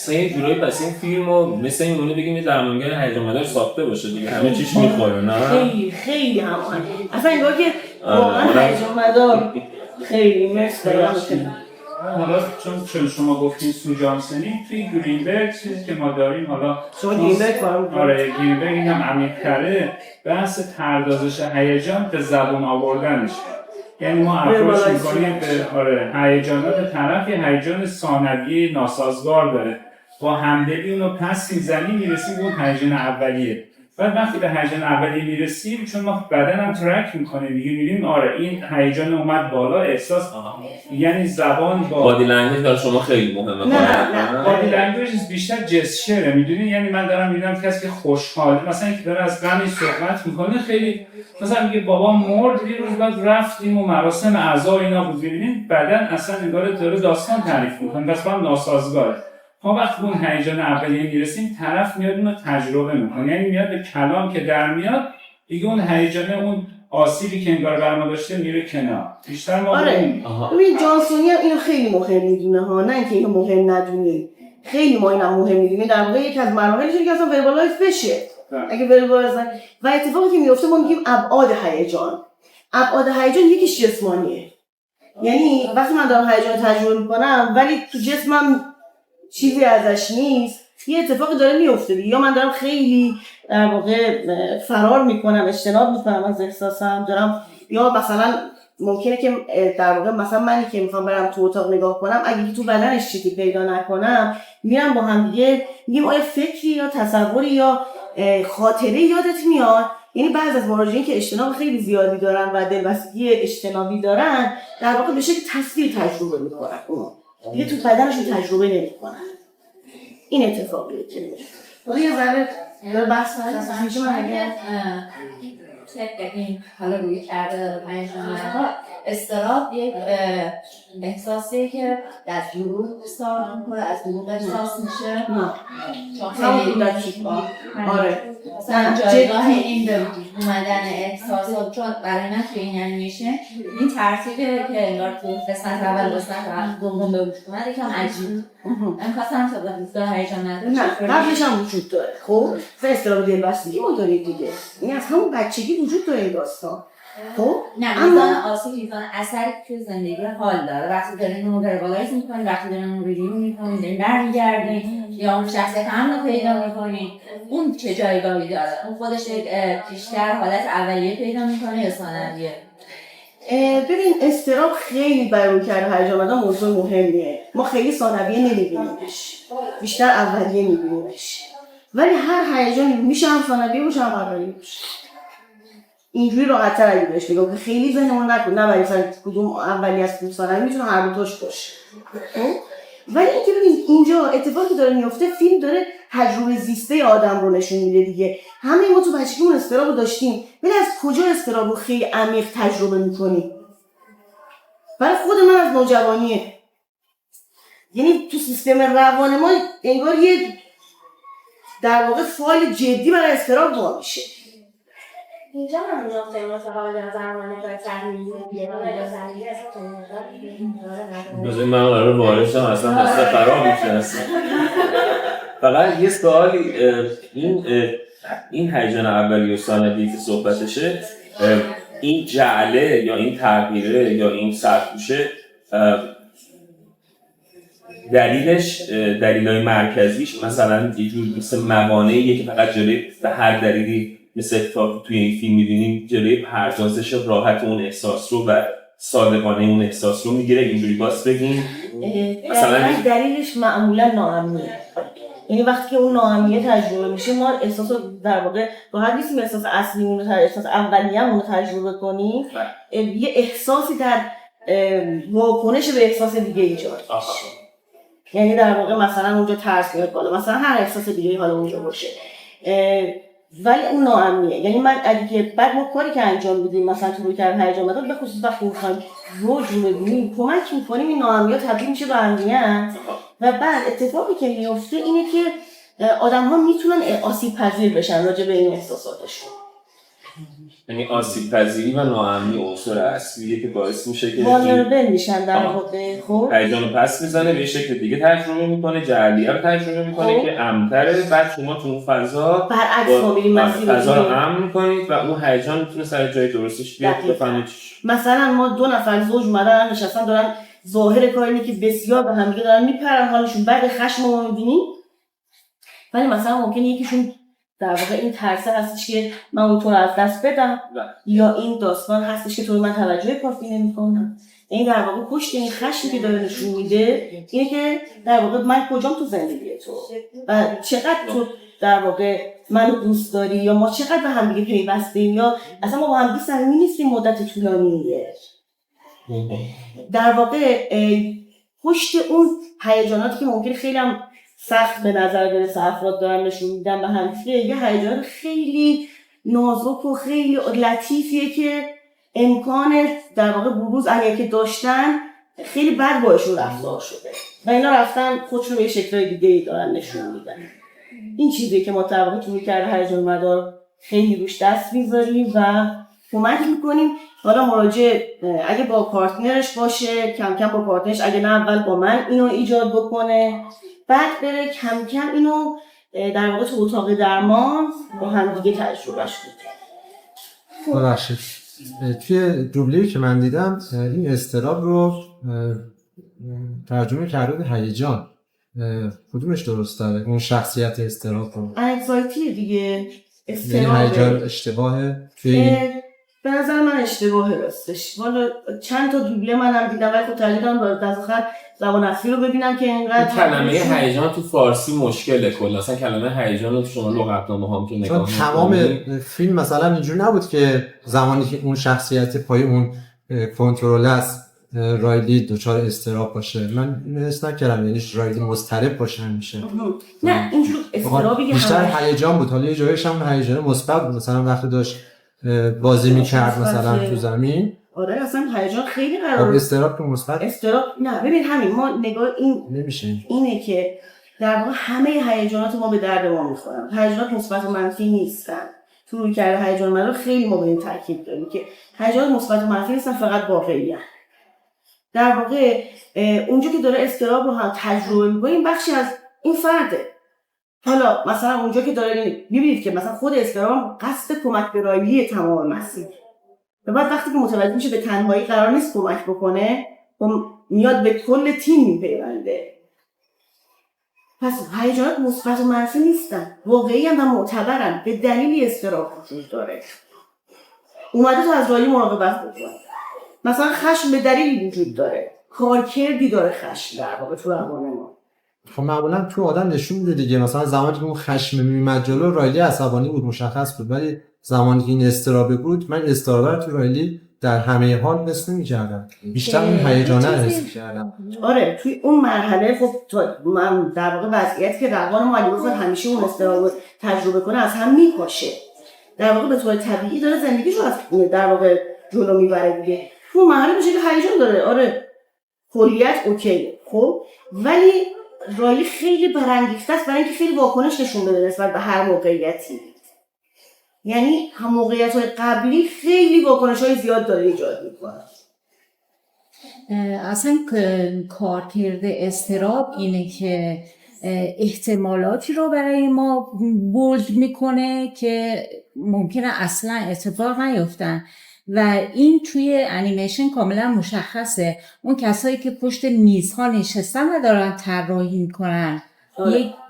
یه جورایی پس این فیلم رو مثل این مونه بگیم یه درمانگر هیجان‌مدار ساخته باشه دیگه، همه چیش میخوره نه؟ خیلی همه اصلا انگار که واقعا هیجان‌مدار خیلی مرسی دارم. حالا چون شما گفتین سو جانسنی توی گرینبرگ چیزی که ما داریم، حالا شما گرینبرگ آره گرینبرگ این هم عمیق‌تره، بحث پردازش هیجان به زبان آوردنش، یعنی ما اپروچ می‌کنیم به هیجانات طرف، یه هیجان ثانویه ناسازگار داره، با همدلی اونو پس می‌زنیم میرسیم به اون هیجان اولیه. بعد وقتی به هیجان اولیه میرسیم چون ما بدنم ترک می‌کنه دیگه، می‌بینیم آره این هیجان اومد بالا، احساس یعنی زبان با بادی لنگویج برای شما خیلی مهمه. نه بادی لنگویج بیشتر جسچره، می‌دونی، یعنی من دارم می‌بینم کسی که خوشحال مثلا که داره از غمش صحبت می‌کنه، خیلی مثلا میگه بابا مرد یه روز بعد رفتیم و مراسم عزا اینا بود، ببینید بدن اصلا انگار داره داستان تعریف می‌کنه، بس با هم ناسازگاره. ما وقتی اون هیجان اولیه میرسیم طرف میاد اونو تجربه میکنه، یعنی میاد به کلام که در میاد دیگه اون هیجان، اون آسیبی که انگار برما داشته میره کنار. بیشتر ما ببین جانسونی هم اینو خیلی مهم میدونه ها، نه اینکه اینو مهم ندونی، خیلی ما اینو مهم میدونیم، در واقع یکی از مراحلش اینه که اصلا وربالایز بشه. اگه وربالایز و اتفاقی که میفته ما میگیم ابعاد هیجان. ابعاد هیجان یکیش جسمانیه، یعنی وقتی من دارم هیجان تجربه میکنم ولی تو جسمم چیزی ازش نیست، یه اتفاقی داره میفته، یا من دارم خیلی در واقع فرار میکنم، اجتناب میکنم از احساسم دارم، یا مثلا ممکنه که در واقع مثلا منی که میخوام برم تو اتاق نگاه کنم اگه تو بدنش چیزی پیدا نکنم میرم با هم دیگه میگیم آیا فکری یا تصوری یا خاطره یادت میاد. یعنی بعضی از مراجعین که اجتناب خیلی زیادی دارن و دلبستگی اجتنابی دارن در واقع به شکل تصویر تجربه میکنن، دیگه تو بدنشون تجربه نمی‌کنن. این اتفاقیه که میشه. یه ذره بحث میشه من اگه طبق این حالا روی کرده ها استراب یک احساسیه که در دروغ سال میکنه، از دروغ احساس میشه چون خیلی آره مثلا جایگاه این به اومدن احساسات چون برای من توی این انیمیشن این ترتیبه که انگار تو قسمت اول قسمت دوم به وجود اومده یکم عجیب من خواستم تا دیدگاه هیجان نداره نه قبلش هم وجود داره خب استراب دلبستگی ما داریم دیگه این از همون بچگی وجود داره این داستان خب نه میزان آسیب میزان اثری که زندگی حال داره وقتی دارین اون وربالایز میکنین وقتی دارین اون ریویو میکنین دارین برمیگردین یا اون شخصیت هم رو پیدا میکنین اون چه جایگاهی داره اون خودش بیشتر حالت اولیه پیدا میکنه یا ثانویه ببین استراب خیلی برای کرده هیجان آمدن موضوع مهمیه ما خیلی ثانویه نمیبینیمش بیشتر اولیه میبینیمش ولی هر هیجانی میشه هم ثانویه باشه هم اولیه باشه اینجوری راحت‌تر اگه بهش بگم که خیلی ذهنمون نکن نه برای مثلا کدوم اولی از کدوم ثانوی میتونه هر دو تاش باشه ولی اینکه ببین اینجا اتفاقی داره میفته فیلم داره تجربه زیسته آدم رو نشون میده دیگه همه ما تو بچگیمون استرابو داشتیم ولی از کجا استرابو خیلی عمیق تجربه میکنیم برای خود من از نوجوانیه یعنی تو سیستم روان ما انگار یه در واقع فایل جدی برای استراب وا میشه اینجا من نقطه متقابل نظرمانه باید تحمیل بذارید من رو وارشم اصلا حسه خراب میشه اصلا فقط یه سوالی این هیجان اولی و ثانویه که صحبتشه این جعله یا این تغییره یا این سرپوشه دلیلای مرکزیش مثلا یه جور مثل موانعیه که فقط جلوی به هر دلیلی مثل تا توی این فیلم می‌بینیم جلوی پردازش راحت اون احساس رو و صادقانه اون احساس رو میگیره اینجوری باز بگیم مثلا دلیلش معمولا ناامنیه یعنی وقتی که اون ناامنیه تجربه میشه ما احساس رو در واقع راحت نیستیم احساس اصلیمون رو احساس اولیه‌مون رو تجربه کنیم یه احساسی در واکنش به احساس دیگه ایجاد یعنی در واقع مثلا اونجا ترس میاد بالا مثلا هر احساس دیگه حالا اونجا باشه ولی اون ناامنیه یعنی من اگه بعد ما کاری که انجام میدیم مثلا تو روی کردن هیجان آمدن به خصوص وقتی میخوایم رشد رو ببینیم کمک میکنیم این ناامنی‌ها تبدیل میشه به امنیت و بعد اتفاقی که میفته اینه که آدم‌ها میتونن آسیب پذیر بشن راجع به این احساساتشون یعنی آسیب پذیری و ناامنی عنصر اصلیه که باعث میشه که والنربل میشن در واقع خب هیجان رو پس میزنه به شکل دیگه تجربه میکنه جعلیه رو تجربه میکنه که امن‌تره بعد شما تو اون فضا برعکس ما میریم مسیر فضا رو امن میکنید و اون هیجان میتونه سر جای درستش بیاد بفهمید مثلا ما دو نفر زوج اومدن نشستن دارن ظاهر کار اینه که بسیار به هم دیگه دارن میپرن حالشون بعد خشم رو میبینیم ولی مثلا ممکنه یکیشون در واقع این ترسه هستش که من اون تو رو از دست بدم یا این داستان هستش که تو من توجه کافی نمی‌کنم این در واقع پشت این خشمی که داره نشون میده اینه که در واقع من کجام تو زندگی تو و چقدر تو در واقع منو دوست داری یا ما چقدر به هم دیگه پیوستیم یا اصلا ما با هم دیگه صمیمی نیستیم مدت طولانیه در واقع پشت اون هیجاناتی که ممکنه خیلی هم سخت به نظر برسه افراد دارن نشون میدن به هم یه هیجان خیلی نازک و خیلی لطیفیه که امکان در واقع بروز اگر که داشتن خیلی بد باشون رفتار شده و اینا رفتن خودشون به شکل‌های دیگه‌ای دارن نشون میدن این چیزیه که ما در واقع توی کرده هیجان مدار خیلی روش دست میذاریم و کمک میکنیم حالا مراجع اگه با پارتنرش باشه کم کم با پارتنرش اگه نه اول با من اینو ایجاد بکنه بعد بره کم کم اینو در واقع تو اتاق درمان با هم دیگه تجربهش کنه ببخشید توی دوبله‌ای که من دیدم این اضطراب رو ترجمه کرده هیجان کدومش درست داره اون شخصیت اضطراب رو انگزایتی دیگه یعنی اضطراب هیجان اشتباهه به نظر من اشتباهه راستش والا چند تا دوبله منم دیدم ولی خب تقریبا باید از آخر زبان اصلی رو ببینم که اینقدر کلمه هیجان تو فارسی مشکله کلا اصلا کلمه هیجان رو شما لغتنامه ها هم که نگاه چون تمام فیلم مثلا اینجوری نبود که زمانی که اون شخصیت پای اون کنترل است رایلی دچار اضطراب باشه من حس نکردم یعنی رایلی مضطرب باشه همیشه نه اینجور اضطرابی که بیشتر هیجان بود حالا یه جایش هم هیجان مثبت بود مثلا وقتی داشت بازی میکرد مثلا تو زمین. آره اصلا هیجان خیلی خب قرار استراب که مثبت استراب نه ببین همین ما نگاه این نمیشه. اینه که در واقع همه هیجانات ما به درد ما میخورن. هیجانات مثبت و منفی نیستن. تو روی کرده هیجان من رو خیلی ما به این تاکید داریم که هیجانات مثبت و منفی نیستن، فقط واقعیه. در واقع اونجا که داره استراب رو هم تجربه می‌کنه این بخشی از این فرده. حالا مثلا اونجا که داره می‌بینید که مثلا خود استراب قصد کمک به رایلی تمام مسیر و بعد وقتی که متوجه میشه به تنهایی قرار نیست کمک بکنه میاد به کل تیم میپیونده. پس هیجانات مثبت و منفی نیستن، واقعی هم و معتبرن، به دلیلی استراب وجود داره. اومده تو از رایلی مراقبت بکنه. مثلا خشم به دلیلی وجود داره، کارکردی داره خشم در واقع تو روان ما. خب معمولا تو آدم نشون میده دیگه، مثلا زمانی که اون خشم میومد جلو رایلی عصبانی بود مشخص بود، ولی زمانی که این استرابه بود من استرابه تو رایلی در همه حال حس نمی‌کردم، بیشتر اون هیجانه رو حس می‌کردم. آره توی اون مرحله خب من در واقع وضعیتی که روان ما اگه همیشه اون استراب تجربه کنه از هم میپاشه. در واقع به طور طبیعی داره زندگیشو از در واقع جلو میبره دیگه. تو مرحله میشه که هیجان داره، آره کلیت اوکیه خب، ولی رایلی خیلی برانگیخته است برای اینکه خیلی واکنش نشون بده نسبت به هر موقعیتی. یعنی هم موقعیت‌های قبلی خیلی واکنش‌های زیاد داره ایجاد می‌کنه. اصلا کارکرد استراب اینه که احتمالاتی رو برای ما بولد میکنه که ممکنه اصلا اتفاق نیفتن و این توی انیمیشن کاملا مشخصه. اون کسایی که پشت میزها نشستن و دارن طراحی میکنن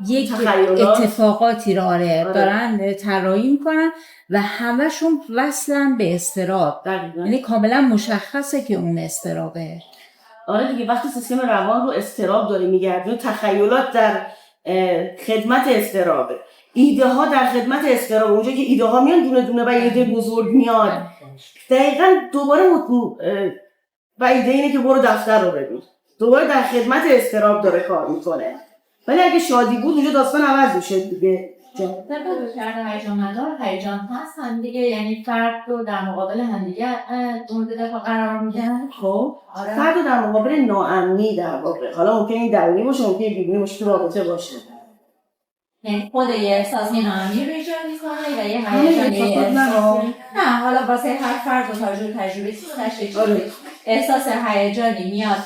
یک اتفاقاتی رو دارن طراحی میکنن و همشون وصلن به استراب. یعنی کاملا مشخصه که اون استرابه. آره دیگه وقتی سیستم روان رو استراب داره میگردونه، تخیلات در خدمت استرابه، ایده ها در خدمت استرابه. اونجا که ایده ها میان دونه دونه و ایده بزرگ میاد دقیقاً دوباره و ایده اینه که برو دفتر رو ببین، دوباره در خدمت استراب داره کار میکنه. ولی اگه شادی بود اونجا داستان عوض میشه دیگه. طبق کرده هیجان مدار هیجان هست هم دیگه، یعنی فرد رو در مقابل هم دیگه مورد دفاع قرار میدن. خب فرد رو در مقابل ناامنی در واقع، حالا ممکنه این درونی باشه ممکنه بیرونی باشه، تو رابطه باشه، یعنی خود یه احساس ناامنی رو ایجاد میکنه و یه هیجان نه حالا واسه هر فرد و تجربه احساس هیجانی میاد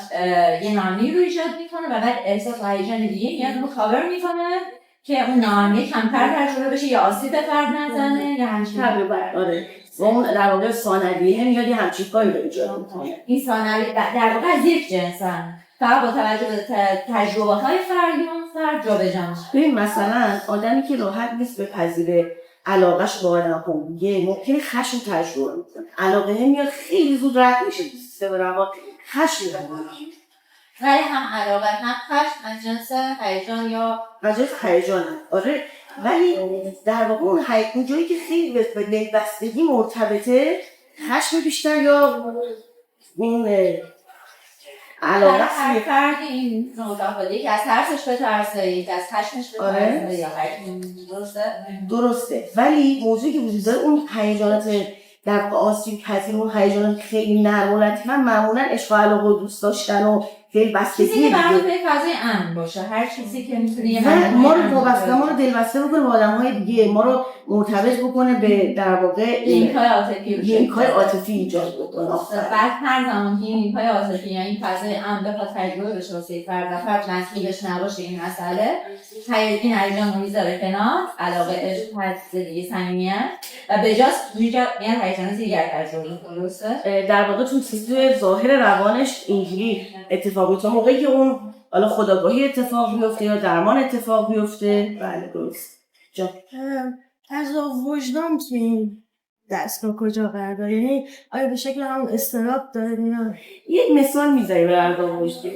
یه ناامنی رو ایجاد میکنه و بعد احساس هیجان دیگه میاد رو کاور میکنه که اون ناامنی کمتر تجربه بشه یا آسیب به فرد نزنه یا همچین. آره و اون در واقع ثانویه میاد یه همچین کاری رو ایجاد میکنه. این ثانویه در واقع از یک جنسن، فقط با توجه به تجربه‌های فردی اون فرد جابجا میشه. ببین مثلا آدمی که راحت نیست بپذیره علاقه‌اش با آدم‌ها میگه ممکنه خشم تجربه میکنه، علاقه میاد خیلی زود رد میشه، سیستم روان خشم میکنه. ولی هم علاقه هم خشم از جنس هیجان یا از جنس هیجانه. آره ولی در واقع اون جایی که خیلی به دلبستگی مرتبطه، خشم بیشتر یا این علاقه هر فردی این متفاوته، که از ترسش بترسه، یک از خشمش بترسه یا درسته. ولی موضوعی که وجود داره اون هیجانات در واقع آسیب پذیر، اون هیجانات خیلی نرم و لطیفن، معمولا عشق و علاقه و دوست داشتن و دلبستگی چیزی که برای توی فضای امن باشه، هر چیزی که میتونه ما رو وابسته، ما رو دلبسته بکنه به آدم‌های دیگه، ما رو مرتبط بکنه به در واقع لینک‌های عاطفی ایجاد بکنه. بعد هر زمان که این لینک‌های عاطفی یا این فضای امن بخواد تجربه بشه واسه فرد و فرد مسئولش نباشه این مسئله، این هیجان رو میذاره کنار، علاقه، عشق، حسدی، صمیمیت و بجاست میاد هیجان دیگر تجربه می‌کنه. درسته؟ در واقع تو چیزی ظاهر روانش اینجوری اتفاق میفته. موقعی که اون حالا خودآگاهی اتفاق بیفته یا درمان اتفاق بیفته، بله درست. از وجدان تو این دستگاه کجا قرار داره؟ یعنی آیا به شکل همون استراب داره یا یک مثال میذاری به عرض وجدان؟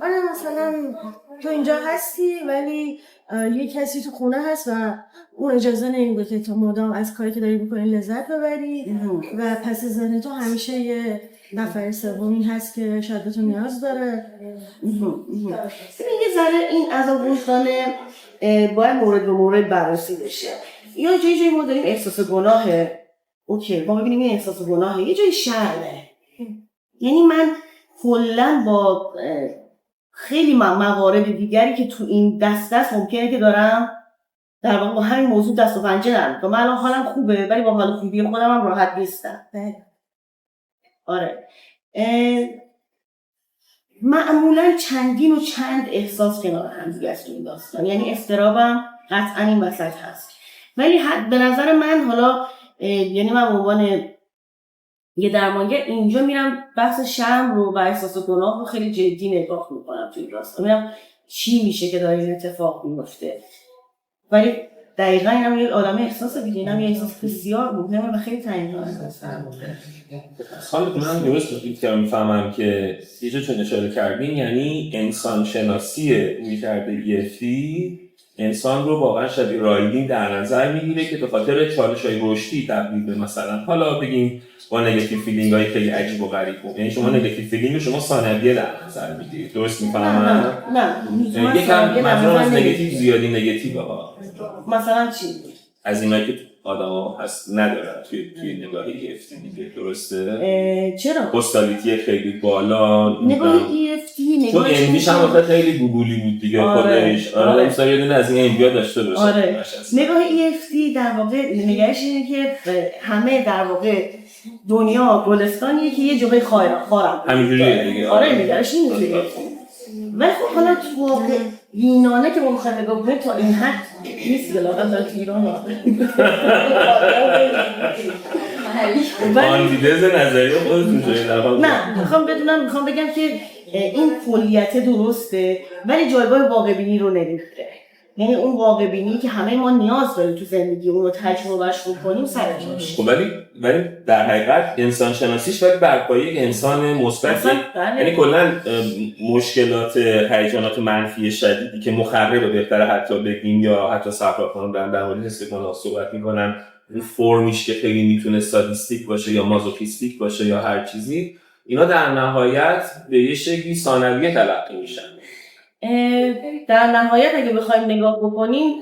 آره مثلا تو اینجا هستی ولی یه کسی تو خونه هست و اون اجازه نمیده که تو مدام از کاری که داری میکنی لذت ببری و پس ذهن تو همیشه یه نفر سومی هست که شاید به تو نیاز داره. یه ذره این از وجدان باید مورد به مورد بررسی بشه. یا جایی ما داریم احساس گناهه، اوکی ما ببینیم این احساس گناهه، یه جایی شرمه. یعنی من کلا با خیلی موارد دیگری که تو این دست ممکنه که دارم در واقع با همین موضوع دست و پنجه نرم که من الان حالم خوبه ولی با حال خوبی خودم هم راحت نیستم. آره معمولا چندین و چند احساس کنار هم دیگه است این داستان، یعنی اضطرابم قطعا این وسط هست، ولی به نظر من حالا یعنی من به عنوان یه درمانگر اینجا میرم بحث شرم رو و احساس گناه رو خیلی جدی نگاه میکنم توی داستان، میرم چی میشه که داره این اتفاق میفته. ولی دقیقا اینم یه آدم احساس دیگه، اینم یه احساس بسیار مهمه و خیلی تعیین خانم من درست که میفهمم که یه جا چون اشاره کردین، یعنی انسان شناسی رویکرد EFT انسان رو واقعا شبیه رایلین در نظر میگیره که به خاطر چالش‌های رشدی تبدیل به مثلا حالا بگیم با نگاتیو فیلینگ‌های خیلی عجیب و غریب بود، یعنی شما نگاتیو فیلینگ رو شما ثانویه در نظر میگیرید، درست میفهمم؟ نه یکم منظورم از نگاتیو زیادی نگاتیو ها. مثلا چی؟ از اینایی که آدم‌ها هست ندارن توی نگاه EFT دیگه، درسته؟ چرا؟ پستالیتی خیلی بالا، نگاه EFT چون انگلیش هم وقت خیلی گوگلی بود دیگه خودش. آره مثلا یه دونه از این انبیا داشته باشه. آره نگاه EFT در واقع نگاهش اینه که همه در واقع دنیا گلستانیه که یه جوهه خارم همینجوریه دیگه. آره نگاهش اینجوریه. ولی خب حالا تو واقع اینانه که ممکنه نگاه کنه تا این حد نیست که لاغت داره تو ایران آنتیتز نظریه خودتون شده در حال. نه میخوام بگم که این کلیت درسته ولی جایگاه واقع بینی رو نمیگیره، یعنی اون واقع بینی که همه ما نیاز داریم تو زندگی اون رو تجربهش کنیم سر جاش. خب ولی در حقیقت انسان شناسیش باید بر پایه انسان مثبت، یعنی کلا مشکلات هیجانات منفی شدیدی که مخرب بهتره حتی بگیم یا حتی صفراکنان در مورد استقلال صحبت میکنن، اون فرمیش که خیلی میتونه سادیستیک باشه یا مازوخیستیک باشه یا هر چیزی، اینا در نهایت به یه شکلی ثانویه تلقی میشن. در نهایت اگه بخوایم نگاه بکنیم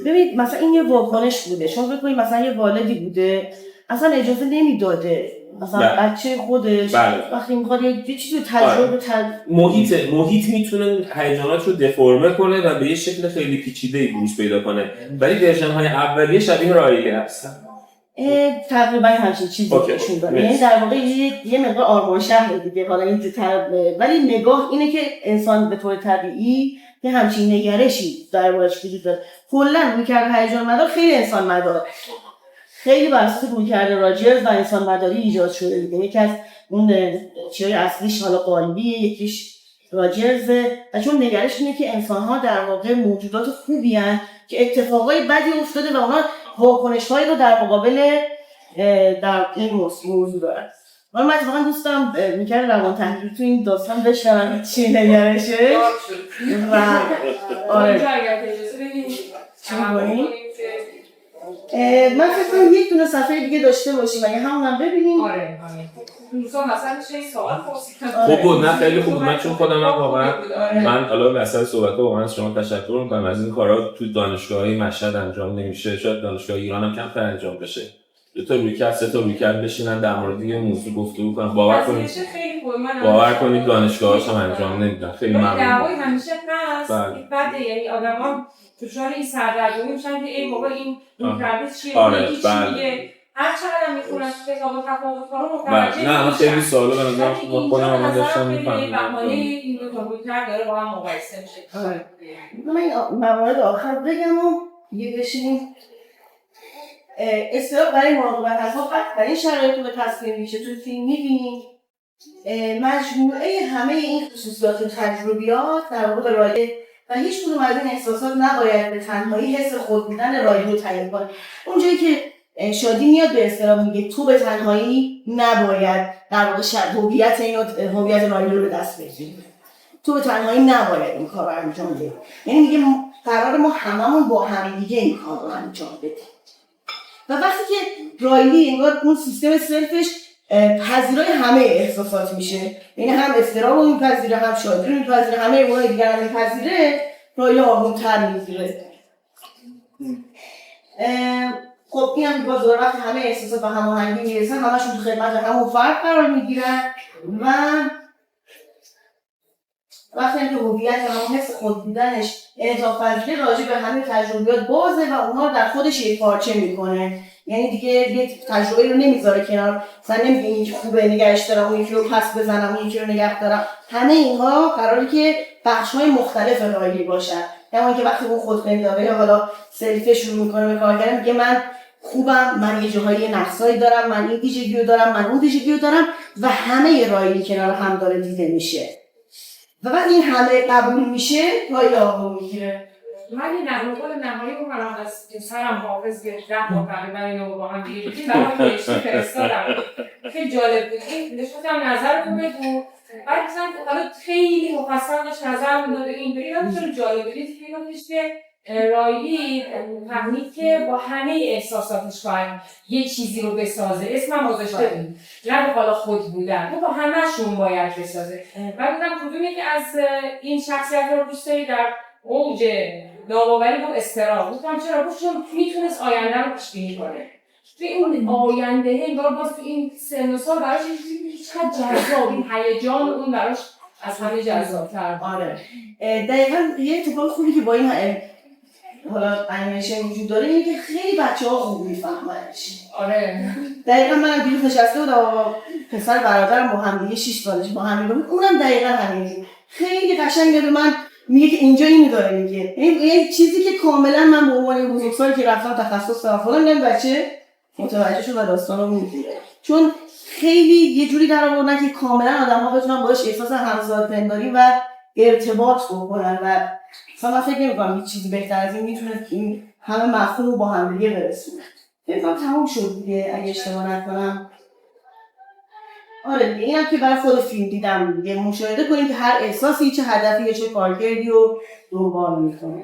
ببینید مثلا این یه واکنش بوده، شما بکنید مثلا یه والدی بوده اصلا اجازه نمیداده مثلا بچه خودش وقتی میخواد یه چیزی رو تجربه محیط میتونه هیجانات رو دفرمه کنه و به یه شکل خیلی پیچیده‌ای بروز پیدا کنه، ولی ورژن‌های اولیه شبیه رایلیه هستن. تقریبا همچین چیزی نشون داره، یعنی در واقع یه مقدار آرمان شهر دیگه. حالا این ولی نگاه اینه که انسان به طور طبیعی یه همچین نگرشی دربارش وجود داره. کلا رویکرد هیجان مدار خیلی انسان مدار، خیلی بر اساس رویکرد راجرز و انسان مداری ایجاد شده دیگه. یکی از اون چیزای اصلیش حالا قالبیه، یکیش راجرزه و چون نگرش اینه که انسان‌ها در واقع موجودات خوبی هستند که اتفاقای بدی افتاده و اونا واکنش‌هایی رو در مقابل در این موضوع دارن. من اتفاقا دوستم می‌کرد روان تحلیلی تو این داستان بشنوم چی نگرشه و آره چی می‌کنی؟ من فکر کنم یک دونه صفحه دیگه داشته باشیم و همونم ببینیم. آره دوستان مثلا میشه این سوال پرسید. خب بود، نه خیلی خوب. من چون خودم واقعا من حالا وسط صحبت با من از شما تشکر می‌کنم، از این کارا تو دانشگاه‌های مشهد انجام نمیشه، شاید دانشگاه ایران هم کمتر انجام بشه. دو تا رویکرد سه تا رویکرد بشینن در مورد یه موضوع گفتگو کنن. باور کنید دانشگاه‌هاش هم انجام نمیدن. خیلی ممنون. دعوای همیشه هست. بعد یعنی آدما دچار این سردرگمی میشن که ای بابا این رویکرد چیه؟ یکی چیه؟ هر چقدر میخونن کتاب تفاوت‌ها رو متوجه نه خیلی سوالا به نظر خودم هم داشتم میفهمم. این دو تا رویکرد داره با هم مقایسه میشه. من موارد آخر بگم و دیگه بشینیم. اصطلاح برای مراقبت از ما بدترین شرایط رو به تصویر میشه. توی فیلم میبینیم مجموعه همه این خصوصیات و تجربیات در واقع به رایلی و هیچ کدوم از این احساسات نباید به تنهایی حس خود بودن رایلی رو تعیین کنه. اونجایی که شادی میاد به اصطلاح میگه تو به تنهایی نباید در واقع هویت اینو هویت رایلی رو به دست بگیری، تو به تنهایی نباید این کار رو انجام بدی. یعنی میگه قرار ما هممون با هم دیگه این کار رو انجام بدیم. و وقتی که رایلی انگار اون سیستم سلفش پذیرای همه احساسات میشه، یعنی هم اضطراب رو میپذیره، هم شادی رو میپذیره، همه اونای دیگر رو میپذیره، رایلی آروم‌تر میگیره. خب این هم باز وقتی همه احساسات به هماهنگی میرسن همشون تو خدمت همون فرد قرار میگیرن و وقتی هم که هویت و همون حس خود بودنش انعطاف پذیری راجع به همه تجربیات بازه و اونها در خودش یک پارچه میکنه. یعنی دیگه یک تجربه رو نمیذاره کنار، مثلا نمیگه این خوبه نگهش دارم، اون یکی رو پس بزنم، اون یکی رو نگه دارم. همه اینها قراره که بخش‌های مختلف رایلی باشن. یعنی که وقتی اون خود نمیداره یا حالا سلفش شروع میکنه به کار کردن، میگه من خوبم، من یه جاهای نقصایی دارم، من این ویژگی رو دارم، من اون ویژگی رو دارم و همه رایلی کنار هم داره دیده میشه. و بعد این همه قبول میشه رایلی آقا میگیره. من یه نقل قول نهایی رو من از سرم حافظ گرفتم با تقریبا اینو با هم دیگه برای نوشته فرستادم. خیلی جالب بود. این نشوندم نظرتون بگو. بعد مثلا حالا خیلی مفصل داشت نظر میداد اینطوری چون جالب بود که رایلی فهمید که با همه احساساتش باید یه چیزی رو بسازه. اسمم گذاشته بود. نه حالا خود بودن. با همه‌شون باید بسازه. و گفتم کدومی که از این شخصیت‌ها رو دوست داری در اوج ناباوری با اضطراب. گفتم چرا؟ چون میتونست آینده رو پیش بینی کنه. توی این آینده انگار باز تو این سن و سال براش چقدر جذاب، این هیجان اون براش از همه جذاب‌تر. آره. دقیقاً یه اتفاق خوبی که با این حالا انیمیشن وجود داره اینه که خیلی بچه‌ها خوب میفهمنش. آره. دقیقاً من دیروز نشسته بودم با پسر برادرم با هم دیگه 6 سالش با هم بود. اونم دقیقاً همینجوری. خیلی قشنگه به من میگه که اینجا اینو داره میگه. یعنی چیزی که کاملا من به عنوان بزرگسالی که رفتم تخصص دارم فلان میگم بچه متوجه شد و داستانو میگیره. چون خیلی یه جوری در آوردن که کاملا آدم‌ها بتونن باهاش احساس همزادپنداری و ارتباط بکنن و مثلا من فکر نمی‌کنم هیچ چیزی بهتر از این میتونه این همه مفهوم رو با هم دیگه برسونه. فکر کنم تموم شد دیگه اگه اشتباه نکنم. آره دیگه اینم که برای خود فیلم دیدم دیگه مشاهده کنید که هر احساسی چه هدفی چه کارکردی رو دنبال میکنه.